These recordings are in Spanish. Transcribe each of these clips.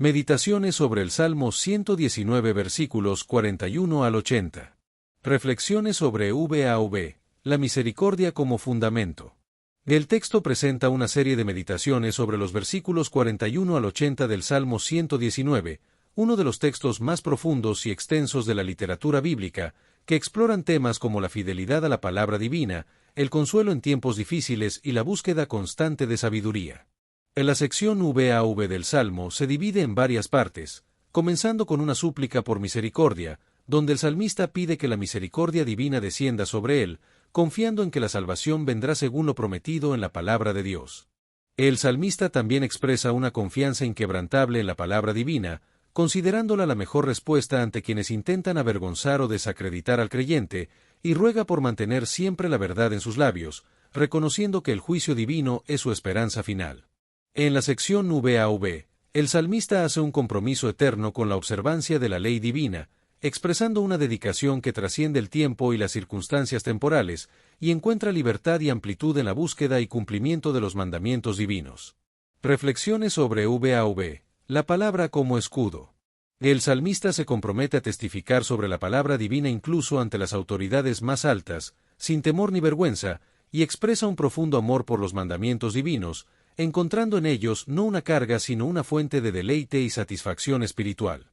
Meditaciones sobre el Salmo 119 versículos 41 al 80. Reflexiones sobre VAV, la misericordia como fundamento. El texto presenta una serie de meditaciones sobre los versículos 41 al 80 del Salmo 119, uno de los textos más profundos y extensos de la literatura bíblica, que exploran temas como la fidelidad a la palabra divina, el consuelo en tiempos difíciles y la búsqueda constante de sabiduría. En la sección VAV del Salmo se divide en varias partes, comenzando con una súplica por misericordia, donde el salmista pide que la misericordia divina descienda sobre él, confiando en que la salvación vendrá según lo prometido en la palabra de Dios. El salmista también expresa una confianza inquebrantable en la palabra divina, considerándola la mejor respuesta ante quienes intentan avergonzar o desacreditar al creyente, y ruega por mantener siempre la verdad en sus labios, reconociendo que el juicio divino es su esperanza final. En la sección VAV, el salmista hace un compromiso eterno con la observancia de la ley divina, expresando una dedicación que trasciende el tiempo y las circunstancias temporales, y encuentra libertad y amplitud en la búsqueda y cumplimiento de los mandamientos divinos. Reflexiones sobre VAV, la palabra como escudo. El salmista se compromete a testificar sobre la palabra divina incluso ante las autoridades más altas, sin temor ni vergüenza, y expresa un profundo amor por los mandamientos divinos, encontrando en ellos no una carga sino una fuente de deleite y satisfacción espiritual.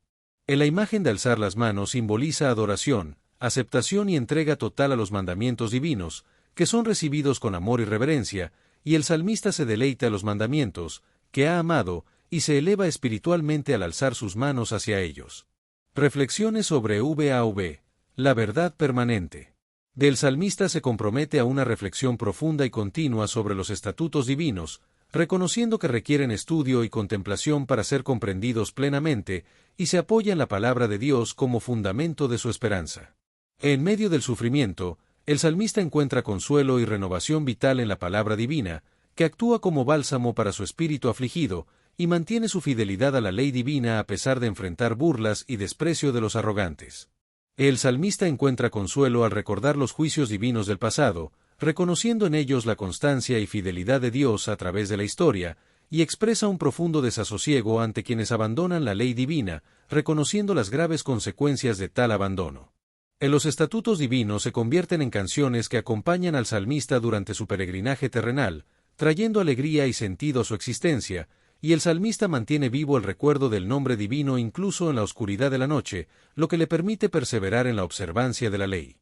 En la imagen de alzar las manos simboliza adoración, aceptación y entrega total a los mandamientos divinos, que son recibidos con amor y reverencia, y el salmista se deleita a los mandamientos, que ha amado, y se eleva espiritualmente al alzar sus manos hacia ellos. Reflexiones sobre VAV, la verdad permanente. Del salmista se compromete a una reflexión profunda y continua sobre los estatutos divinos, reconociendo que requieren estudio y contemplación para ser comprendidos plenamente, y se apoya en la palabra de Dios como fundamento de su esperanza. En medio del sufrimiento, el salmista encuentra consuelo y renovación vital en la palabra divina, que actúa como bálsamo para su espíritu afligido, y mantiene su fidelidad a la ley divina a pesar de enfrentar burlas y desprecio de los arrogantes. El salmista encuentra consuelo al recordar los juicios divinos del pasado, reconociendo en ellos la constancia y fidelidad de Dios a través de la historia, y expresa un profundo desasosiego ante quienes abandonan la ley divina, reconociendo las graves consecuencias de tal abandono. En los estatutos divinos se convierten en canciones que acompañan al salmista durante su peregrinaje terrenal, trayendo alegría y sentido a su existencia, y el salmista mantiene vivo el recuerdo del nombre divino incluso en la oscuridad de la noche, lo que le permite perseverar en la observancia de la ley.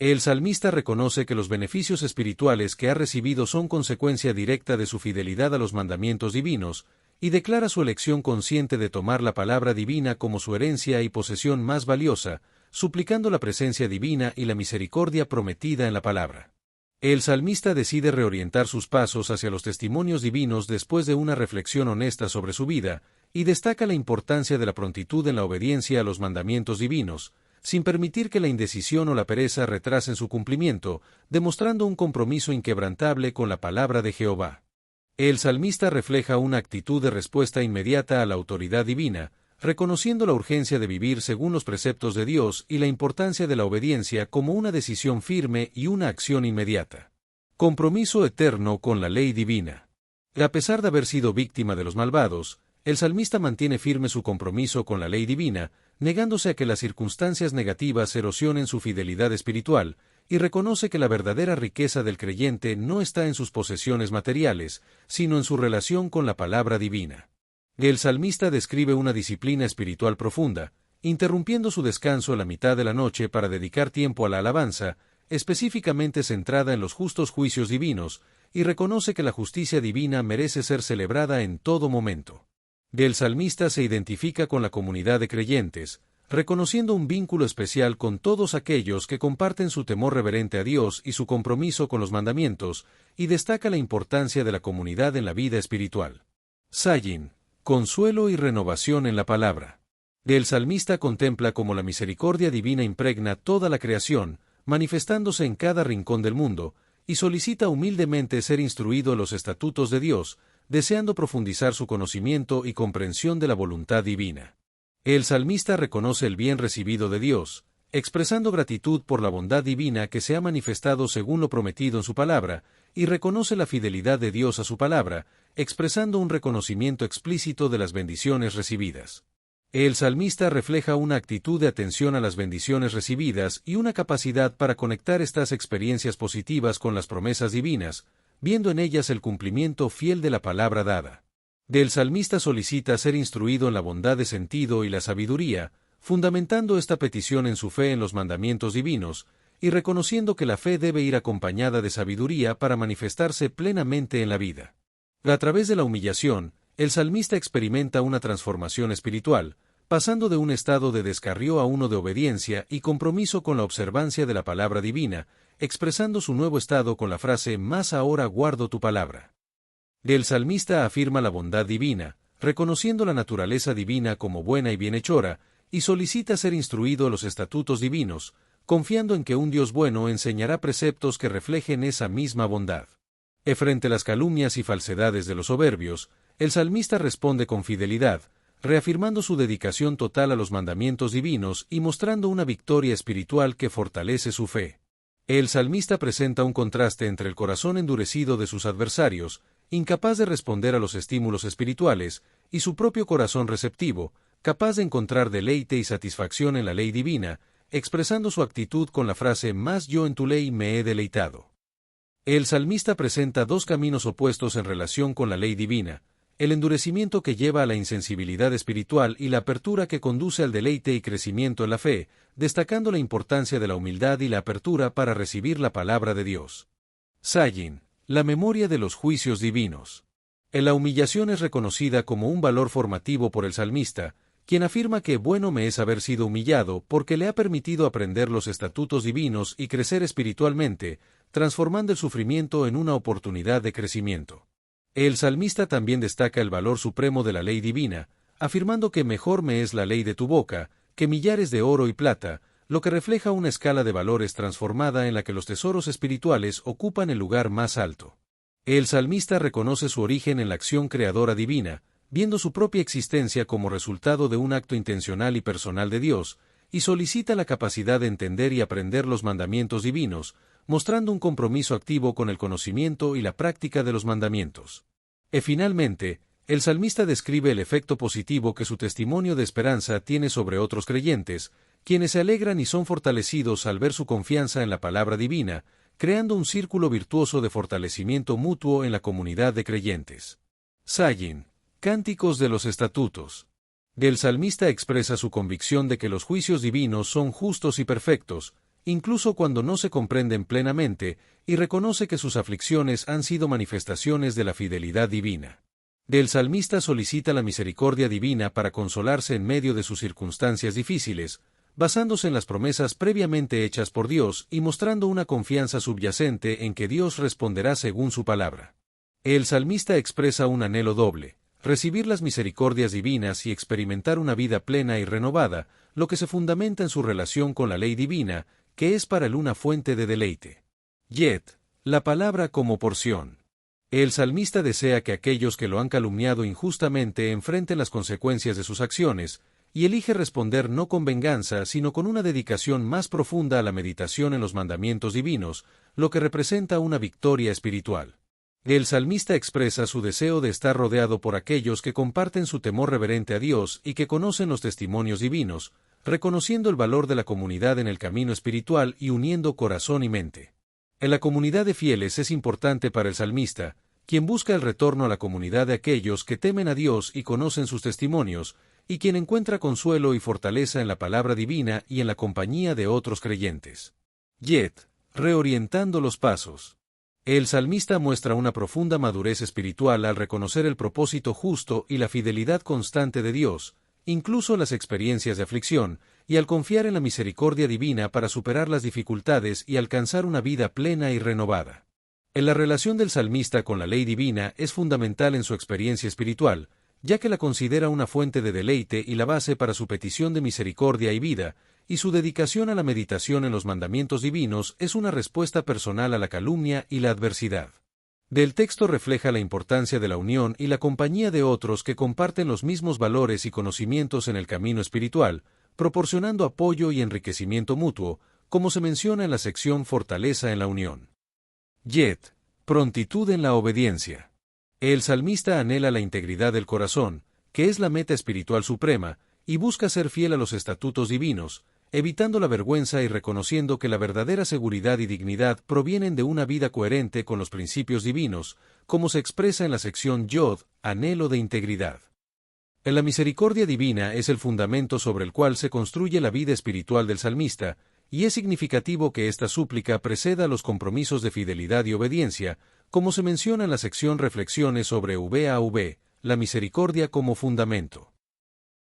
El salmista reconoce que los beneficios espirituales que ha recibido son consecuencia directa de su fidelidad a los mandamientos divinos, y declara su elección consciente de tomar la palabra divina como su herencia y posesión más valiosa, suplicando la presencia divina y la misericordia prometida en la palabra. El salmista decide reorientar sus pasos hacia los testimonios divinos después de una reflexión honesta sobre su vida, y destaca la importancia de la prontitud en la obediencia a los mandamientos divinos, sin permitir que la indecisión o la pereza retrasen su cumplimiento, demostrando un compromiso inquebrantable con la palabra de Jehová. El salmista refleja una actitud de respuesta inmediata a la autoridad divina, reconociendo la urgencia de vivir según los preceptos de Dios y la importancia de la obediencia como una decisión firme y una acción inmediata. Compromiso eterno con la ley divina. A pesar de haber sido víctima de los malvados, el salmista mantiene firme su compromiso con la ley divina, negándose a que las circunstancias negativas erosionen su fidelidad espiritual, y reconoce que la verdadera riqueza del creyente no está en sus posesiones materiales, sino en su relación con la palabra divina. El salmista describe una disciplina espiritual profunda, interrumpiendo su descanso a la mitad de la noche para dedicar tiempo a la alabanza, específicamente centrada en los justos juicios divinos, y reconoce que la justicia divina merece ser celebrada en todo momento. El salmista se identifica con la comunidad de creyentes, reconociendo un vínculo especial con todos aquellos que comparten su temor reverente a Dios y su compromiso con los mandamientos, y destaca la importancia de la comunidad en la vida espiritual. Sayin, consuelo y renovación en la palabra. El salmista contempla cómo la misericordia divina impregna toda la creación, manifestándose en cada rincón del mundo, y solicita humildemente ser instruido en los estatutos de Dios, deseando profundizar su conocimiento y comprensión de la voluntad divina. El salmista reconoce el bien recibido de Dios, expresando gratitud por la bondad divina que se ha manifestado según lo prometido en su palabra, y reconoce la fidelidad de Dios a su palabra, expresando un reconocimiento explícito de las bendiciones recibidas. El salmista refleja una actitud de atención a las bendiciones recibidas y una capacidad para conectar estas experiencias positivas con las promesas divinas, viendo en ellas el cumplimiento fiel de la palabra dada. El salmista solicita ser instruido en la bondad de sentido y la sabiduría, fundamentando esta petición en su fe en los mandamientos divinos, y reconociendo que la fe debe ir acompañada de sabiduría para manifestarse plenamente en la vida. A través de la humillación, el salmista experimenta una transformación espiritual, pasando de un estado de descarrío a uno de obediencia y compromiso con la observancia de la palabra divina, expresando su nuevo estado con la frase «Más ahora guardo tu palabra». El salmista afirma la bondad divina, reconociendo la naturaleza divina como buena y bienhechora, y solicita ser instruido en los estatutos divinos, confiando en que un Dios bueno enseñará preceptos que reflejen esa misma bondad. Frente a las calumnias y falsedades de los soberbios, el salmista responde con fidelidad, reafirmando su dedicación total a los mandamientos divinos y mostrando una victoria espiritual que fortalece su fe. El salmista presenta un contraste entre el corazón endurecido de sus adversarios, incapaz de responder a los estímulos espirituales, y su propio corazón receptivo, capaz de encontrar deleite y satisfacción en la ley divina, expresando su actitud con la frase «Más yo en tu ley me he deleitado». El salmista presenta dos caminos opuestos en relación con la ley divina, el endurecimiento que lleva a la insensibilidad espiritual y la apertura que conduce al deleite y crecimiento en la fe, destacando la importancia de la humildad y la apertura para recibir la palabra de Dios. Sayin, la memoria de los juicios divinos. La humillación es reconocida como un valor formativo por el salmista, quien afirma que bueno me es haber sido humillado porque le ha permitido aprender los estatutos divinos y crecer espiritualmente, transformando el sufrimiento en una oportunidad de crecimiento. El salmista también destaca el valor supremo de la ley divina, afirmando que mejor me es la ley de tu boca, que millares de oro y plata, lo que refleja una escala de valores transformada en la que los tesoros espirituales ocupan el lugar más alto. El salmista reconoce su origen en la acción creadora divina, viendo su propia existencia como resultado de un acto intencional y personal de Dios, y solicita la capacidad de entender y aprender los mandamientos divinos, mostrando un compromiso activo con el conocimiento y la práctica de los mandamientos. Finalmente, el salmista describe el efecto positivo que su testimonio de esperanza tiene sobre otros creyentes, quienes se alegran y son fortalecidos al ver su confianza en la palabra divina, creando un círculo virtuoso de fortalecimiento mutuo en la comunidad de creyentes. Sayin, Cánticos de los Estatutos. El salmista expresa su convicción de que los juicios divinos son justos y perfectos, incluso cuando no se comprenden plenamente, y reconoce que sus aflicciones han sido manifestaciones de la fidelidad divina. El salmista solicita la misericordia divina para consolarse en medio de sus circunstancias difíciles, basándose en las promesas previamente hechas por Dios y mostrando una confianza subyacente en que Dios responderá según su palabra. El salmista expresa un anhelo doble: recibir las misericordias divinas y experimentar una vida plena y renovada, lo que se fundamenta en su relación con la ley divina, que es para él una fuente de deleite. Yet, la palabra como porción. El salmista desea que aquellos que lo han calumniado injustamente enfrenten las consecuencias de sus acciones, y elige responder no con venganza, sino con una dedicación más profunda a la meditación en los mandamientos divinos, lo que representa una victoria espiritual. El salmista expresa su deseo de estar rodeado por aquellos que comparten su temor reverente a Dios y que conocen los testimonios divinos, reconociendo el valor de la comunidad en el camino espiritual y uniendo corazón y mente. En la comunidad de fieles es importante para el salmista, quien busca el retorno a la comunidad de aquellos que temen a Dios y conocen sus testimonios, y quien encuentra consuelo y fortaleza en la palabra divina y en la compañía de otros creyentes. Yet, reorientando los pasos. El salmista muestra una profunda madurez espiritual al reconocer el propósito justo y la fidelidad constante de Dios, incluso las experiencias de aflicción, y al confiar en la misericordia divina para superar las dificultades y alcanzar una vida plena y renovada. En la relación del salmista con la ley divina es fundamental en su experiencia espiritual, ya que la considera una fuente de deleite y la base para su petición de misericordia y vida, y su dedicación a la meditación en los mandamientos divinos es una respuesta personal a la calumnia y la adversidad. Del texto refleja la importancia de la unión y la compañía de otros que comparten los mismos valores y conocimientos en el camino espiritual, proporcionando apoyo y enriquecimiento mutuo, como se menciona en la sección Fortaleza en la Unión. Yet, prontitud en la obediencia. El salmista anhela la integridad del corazón, que es la meta espiritual suprema, y busca ser fiel a los estatutos divinos, evitando la vergüenza y reconociendo que la verdadera seguridad y dignidad provienen de una vida coherente con los principios divinos, como se expresa en la sección Yod, anhelo de integridad. La misericordia divina es el fundamento sobre el cual se construye la vida espiritual del salmista, y es significativo que esta súplica preceda los compromisos de fidelidad y obediencia, como se menciona en la sección Reflexiones sobre VAV, la misericordia como fundamento.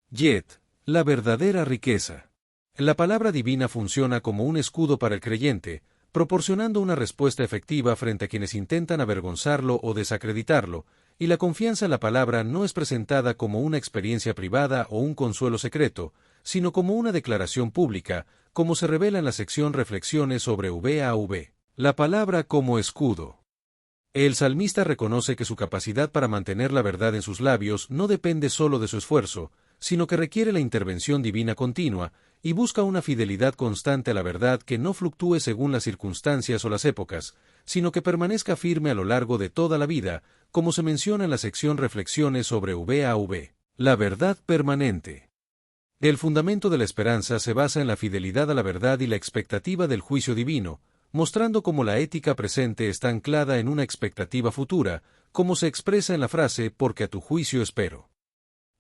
Yet, la verdadera riqueza. La palabra divina funciona como un escudo para el creyente, proporcionando una respuesta efectiva frente a quienes intentan avergonzarlo o desacreditarlo, y la confianza en la palabra no es presentada como una experiencia privada o un consuelo secreto, sino como una declaración pública, como se revela en la sección Reflexiones sobre VAV. La palabra como escudo. El salmista reconoce que su capacidad para mantener la verdad en sus labios no depende solo de su esfuerzo, sino que requiere la intervención divina continua, y busca una fidelidad constante a la verdad que no fluctúe según las circunstancias o las épocas, sino que permanezca firme a lo largo de toda la vida, como se menciona en la sección Reflexiones sobre VAV. La verdad permanente. El fundamento de la esperanza se basa en la fidelidad a la verdad y la expectativa del juicio divino, mostrando cómo la ética presente está anclada en una expectativa futura, como se expresa en la frase «porque a tu juicio espero».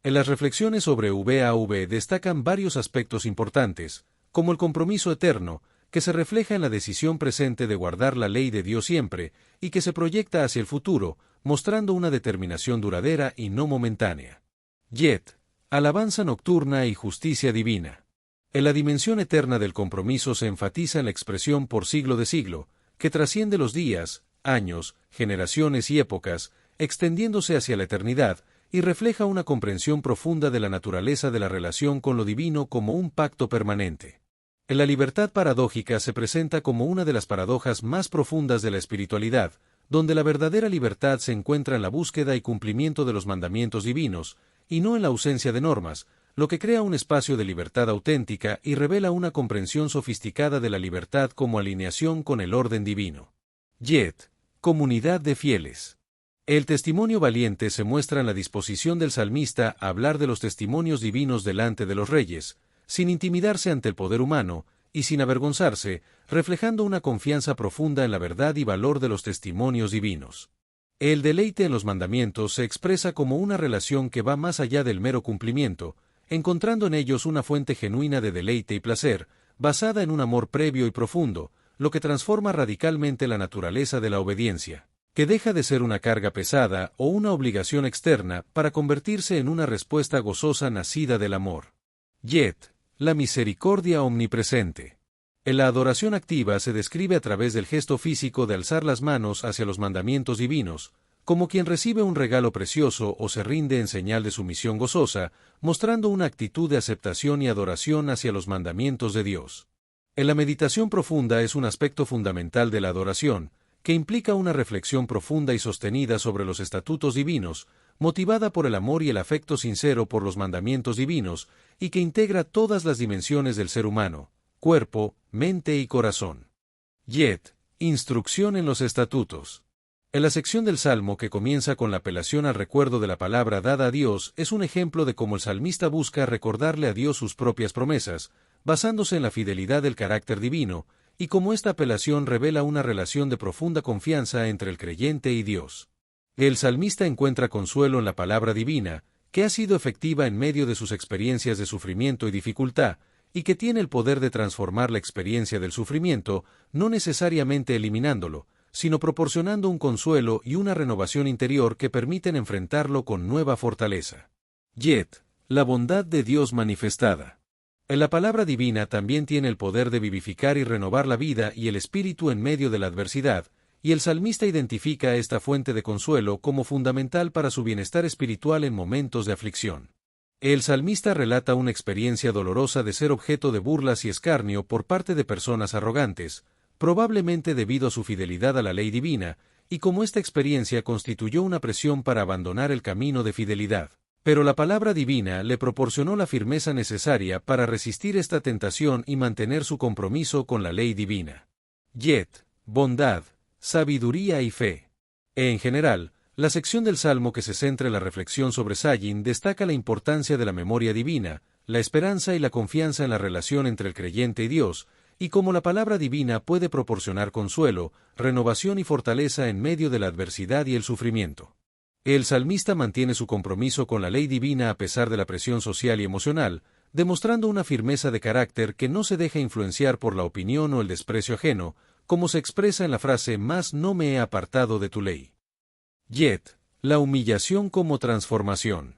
En las reflexiones sobre VAV destacan varios aspectos importantes, como el compromiso eterno, que se refleja en la decisión presente de guardar la ley de Dios siempre, y que se proyecta hacia el futuro, mostrando una determinación duradera y no momentánea. Yet, alabanza nocturna y justicia divina. En la dimensión eterna del compromiso se enfatiza en la expresión por siglo de siglo, que trasciende los días, años, generaciones y épocas, extendiéndose hacia la eternidad, y refleja una comprensión profunda de la naturaleza de la relación con lo divino como un pacto permanente. En la libertad paradójica se presenta como una de las paradojas más profundas de la espiritualidad, donde la verdadera libertad se encuentra en la búsqueda y cumplimiento de los mandamientos divinos, y no en la ausencia de normas, lo que crea un espacio de libertad auténtica y revela una comprensión sofisticada de la libertad como alineación con el orden divino. Yet, comunidad de fieles. El testimonio valiente se muestra en la disposición del salmista a hablar de los testimonios divinos delante de los reyes, sin intimidarse ante el poder humano, y sin avergonzarse, reflejando una confianza profunda en la verdad y valor de los testimonios divinos. El deleite en los mandamientos se expresa como una relación que va más allá del mero cumplimiento, encontrando en ellos una fuente genuina de deleite y placer, basada en un amor previo y profundo, lo que transforma radicalmente la naturaleza de la obediencia, que deja de ser una carga pesada o una obligación externa para convertirse en una respuesta gozosa nacida del amor. Yet, la misericordia omnipresente. En la adoración activa se describe a través del gesto físico de alzar las manos hacia los mandamientos divinos, como quien recibe un regalo precioso o se rinde en señal de sumisión gozosa, mostrando una actitud de aceptación y adoración hacia los mandamientos de Dios. En la meditación profunda es un aspecto fundamental de la adoración, que implica una reflexión profunda y sostenida sobre los estatutos divinos, motivada por el amor y el afecto sincero por los mandamientos divinos, y que integra todas las dimensiones del ser humano, cuerpo, mente y corazón. Yet, instrucción en los estatutos. En la sección del Salmo que comienza con la apelación al recuerdo de la palabra dada a Dios es un ejemplo de cómo el salmista busca recordarle a Dios sus propias promesas, basándose en la fidelidad del carácter divino, y cómo esta apelación revela una relación de profunda confianza entre el creyente y Dios. El salmista encuentra consuelo en la palabra divina, que ha sido efectiva en medio de sus experiencias de sufrimiento y dificultad, y que tiene el poder de transformar la experiencia del sufrimiento, no necesariamente eliminándolo, sino proporcionando un consuelo y una renovación interior que permiten enfrentarlo con nueva fortaleza. Yet, la bondad de Dios manifestada. En la palabra divina también tiene el poder de vivificar y renovar la vida y el espíritu en medio de la adversidad, y el salmista identifica esta fuente de consuelo como fundamental para su bienestar espiritual en momentos de aflicción. El salmista relata una experiencia dolorosa de ser objeto de burlas y escarnio por parte de personas arrogantes, probablemente debido a su fidelidad a la ley divina, y cómo esta experiencia constituyó una presión para abandonar el camino de fidelidad. Pero la palabra divina le proporcionó la firmeza necesaria para resistir esta tentación y mantener su compromiso con la ley divina. Yet, bondad, sabiduría y fe. En general, La sección del Salmo que se centra en la reflexión sobre Zayin destaca la importancia de la memoria divina, la esperanza y la confianza en la relación entre el creyente y Dios, y cómo la palabra divina puede proporcionar consuelo, renovación y fortaleza en medio de la adversidad y el sufrimiento. El salmista mantiene su compromiso con la ley divina a pesar de la presión social y emocional, demostrando una firmeza de carácter que no se deja influenciar por la opinión o el desprecio ajeno, como se expresa en la frase «Mas no me he apartado de tu ley». Yet, la humillación como transformación.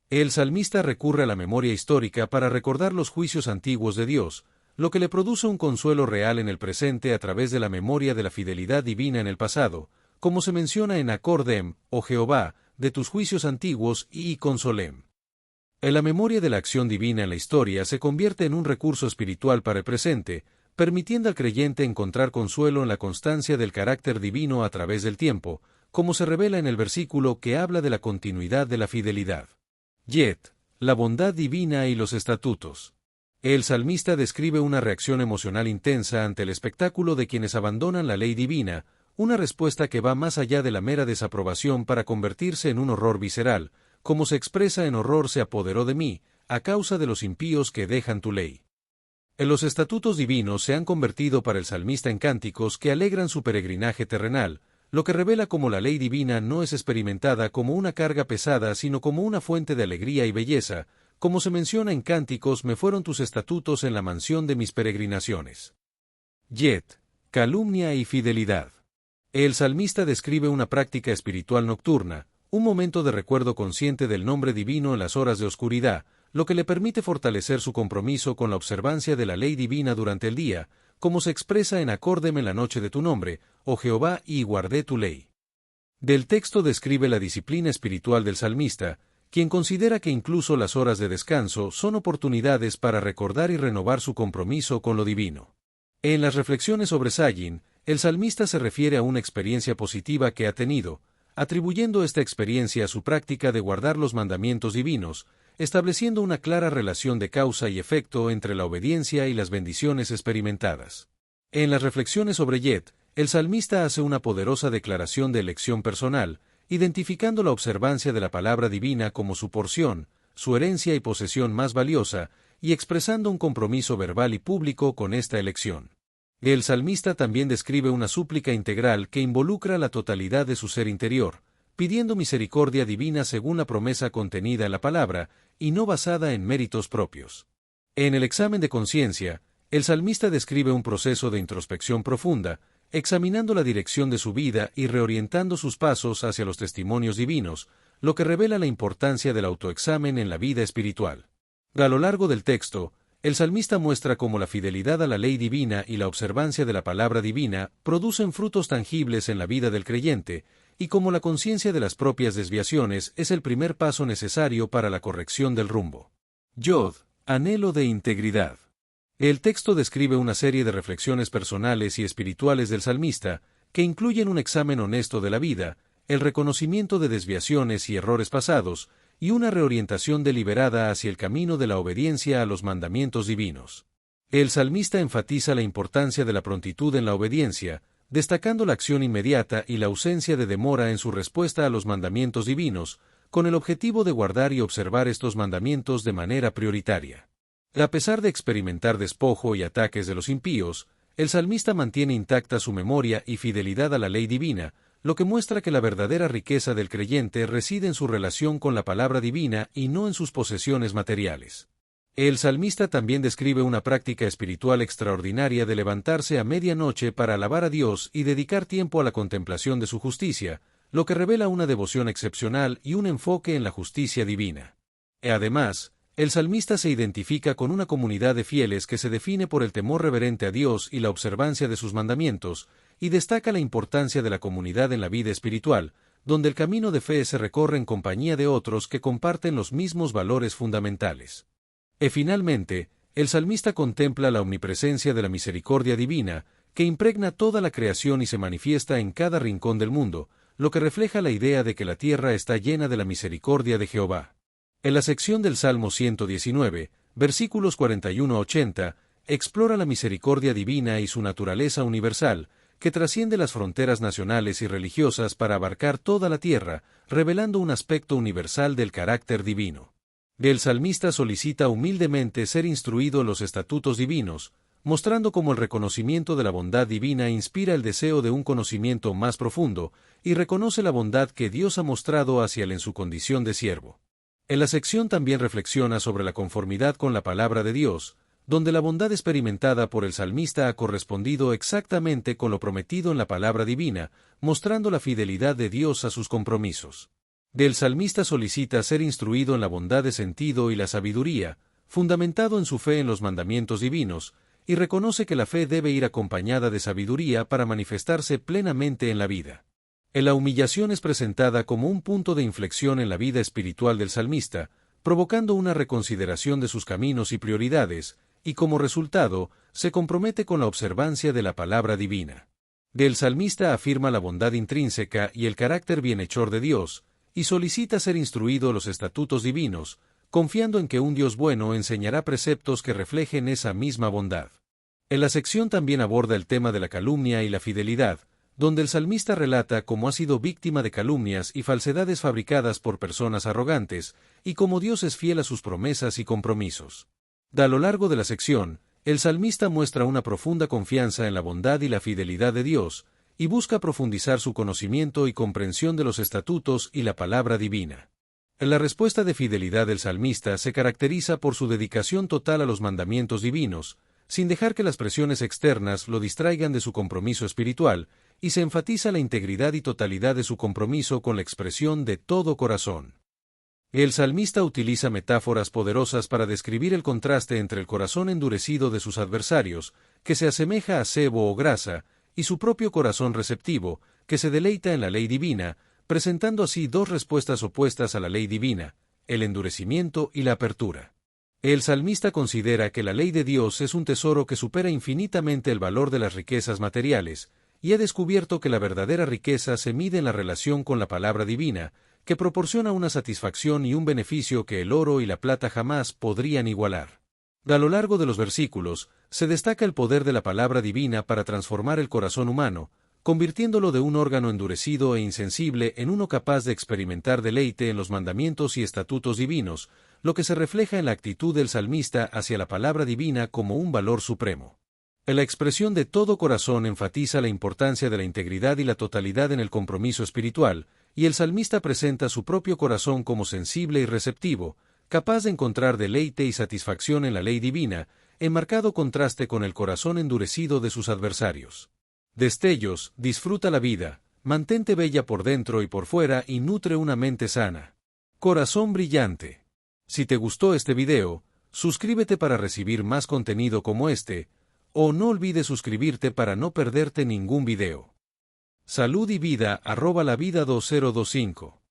El salmista recurre a la memoria histórica para recordar los juicios antiguos de Dios, lo que le produce un consuelo real en el presente a través de la memoria de la fidelidad divina en el pasado, como se menciona en Acordem, oh Jehová, de tus juicios antiguos y consolem. En la memoria de la acción divina en la historia se convierte en un recurso espiritual para el presente, permitiendo al creyente encontrar consuelo en la constancia del carácter divino a través del tiempo, como se revela en el versículo que habla de la continuidad de la fidelidad. Yet, la bondad divina y los estatutos. El salmista describe una reacción emocional intensa ante el espectáculo de quienes abandonan la ley divina, una respuesta que va más allá de la mera desaprobación para convertirse en un horror visceral, como se expresa en horror se apoderó de mí, a causa de los impíos que dejan tu ley. En los estatutos divinos se han convertido para el salmista en cánticos que alegran su peregrinaje terrenal, lo que revela cómo la ley divina no es experimentada como una carga pesada sino como una fuente de alegría y belleza, como se menciona en Cánticos me fueron tus estatutos en la mansión de mis peregrinaciones. Yet, calumnia y fidelidad. El salmista describe una práctica espiritual nocturna, un momento de recuerdo consciente del nombre divino en las horas de oscuridad, lo que le permite fortalecer su compromiso con la observancia de la ley divina durante el día, como se expresa en Acórdeme en la noche de tu nombre, oh Jehová, y guardé tu ley. Del texto describe la disciplina espiritual del salmista, quien considera que incluso las horas de descanso son oportunidades para recordar y renovar su compromiso con lo divino. En las reflexiones sobre Zayin, el salmista se refiere a una experiencia positiva que ha tenido, atribuyendo esta experiencia a su práctica de guardar los mandamientos divinos, estableciendo una clara relación de causa y efecto entre la obediencia y las bendiciones experimentadas. En las reflexiones sobre Yet, el salmista hace una poderosa declaración de elección personal, identificando la observancia de la palabra divina como su porción, su herencia y posesión más valiosa, y expresando un compromiso verbal y público con esta elección. El salmista también describe una súplica integral que involucra la totalidad de su ser interior, pidiendo misericordia divina según la promesa contenida en la palabra, y no basada en méritos propios. En el examen de conciencia, el salmista describe un proceso de introspección profunda, examinando la dirección de su vida y reorientando sus pasos hacia los testimonios divinos, lo que revela la importancia del autoexamen en la vida espiritual. A lo largo del texto, el salmista muestra cómo la fidelidad a la ley divina y la observancia de la palabra divina producen frutos tangibles en la vida del creyente, y cómo la conciencia de las propias desviaciones es el primer paso necesario para la corrección del rumbo. Yod, anhelo de integridad. El texto describe una serie de reflexiones personales y espirituales del salmista, que incluyen un examen honesto de la vida, el reconocimiento de desviaciones y errores pasados, y una reorientación deliberada hacia el camino de la obediencia a los mandamientos divinos. El salmista enfatiza la importancia de la prontitud en la obediencia, destacando la acción inmediata y la ausencia de demora en su respuesta a los mandamientos divinos, con el objetivo de guardar y observar estos mandamientos de manera prioritaria. A pesar de experimentar despojo y ataques de los impíos, el salmista mantiene intacta su memoria y fidelidad a la ley divina, lo que muestra que la verdadera riqueza del creyente reside en su relación con la palabra divina y no en sus posesiones materiales. El salmista también describe una práctica espiritual extraordinaria de levantarse a medianoche para alabar a Dios y dedicar tiempo a la contemplación de su justicia, lo que revela una devoción excepcional y un enfoque en la justicia divina. Además, el salmista se identifica con una comunidad de fieles que se define por el temor reverente a Dios y la observancia de sus mandamientos, y destaca la importancia de la comunidad en la vida espiritual, donde el camino de fe se recorre en compañía de otros que comparten los mismos valores fundamentales. Finalmente, el salmista contempla la omnipresencia de la misericordia divina, que impregna toda la creación y se manifiesta en cada rincón del mundo, lo que refleja la idea de que la tierra está llena de la misericordia de Jehová. En la sección del Salmo 119, versículos 41 a 80, explora la misericordia divina y su naturaleza universal, que trasciende las fronteras nacionales y religiosas para abarcar toda la tierra, revelando un aspecto universal del carácter divino. El salmista solicita humildemente ser instruido en los estatutos divinos, mostrando cómo el reconocimiento de la bondad divina inspira el deseo de un conocimiento más profundo, y reconoce la bondad que Dios ha mostrado hacia él en su condición de siervo. En la sección también reflexiona sobre la conformidad con la palabra de Dios, donde la bondad experimentada por el salmista ha correspondido exactamente con lo prometido en la palabra divina, mostrando la fidelidad de Dios a sus compromisos. El salmista solicita ser instruido en la bondad de sentido y la sabiduría, fundamentado en su fe en los mandamientos divinos, y reconoce que la fe debe ir acompañada de sabiduría para manifestarse plenamente en la vida. La humillación es presentada como un punto de inflexión en la vida espiritual del salmista, provocando una reconsideración de sus caminos y prioridades, y como resultado, se compromete con la observancia de la palabra divina. El salmista afirma la bondad intrínseca y el carácter bienhechor de Dios, y solicita ser instruido en los estatutos divinos, confiando en que un Dios bueno enseñará preceptos que reflejen esa misma bondad. En la sección también aborda el tema de la calumnia y la fidelidad, donde el salmista relata cómo ha sido víctima de calumnias y falsedades fabricadas por personas arrogantes, y cómo Dios es fiel a sus promesas y compromisos. A lo largo de la sección, el salmista muestra una profunda confianza en la bondad y la fidelidad de Dios, y busca profundizar su conocimiento y comprensión de los estatutos y la palabra divina. La respuesta de fidelidad del salmista se caracteriza por su dedicación total a los mandamientos divinos, sin dejar que las presiones externas lo distraigan de su compromiso espiritual, y se enfatiza la integridad y totalidad de su compromiso con la expresión de todo corazón. El salmista utiliza metáforas poderosas para describir el contraste entre el corazón endurecido de sus adversarios, que se asemeja a sebo o grasa, y su propio corazón receptivo, que se deleita en la ley divina, presentando así dos respuestas opuestas a la ley divina, el endurecimiento y la apertura. El salmista considera que la ley de Dios es un tesoro que supera infinitamente el valor de las riquezas materiales, y ha descubierto que la verdadera riqueza se mide en la relación con la palabra divina, que proporciona una satisfacción y un beneficio que el oro y la plata jamás podrían igualar. A lo largo de los versículos, se destaca el poder de la palabra divina para transformar el corazón humano, convirtiéndolo de un órgano endurecido e insensible en uno capaz de experimentar deleite en los mandamientos y estatutos divinos, lo que se refleja en la actitud del salmista hacia la palabra divina como un valor supremo. La expresión de todo corazón enfatiza la importancia de la integridad y la totalidad en el compromiso espiritual, y el salmista presenta su propio corazón como sensible y receptivo, capaz de encontrar deleite y satisfacción en la ley divina, en marcado contraste con el corazón endurecido de sus adversarios. Destellos, disfruta la vida, mantente bella por dentro y por fuera y nutre una mente sana. Corazón brillante. Si te gustó este video, suscríbete para recibir más contenido como este, o no olvides suscribirte para no perderte ningún video. Salud y vida @lavida2025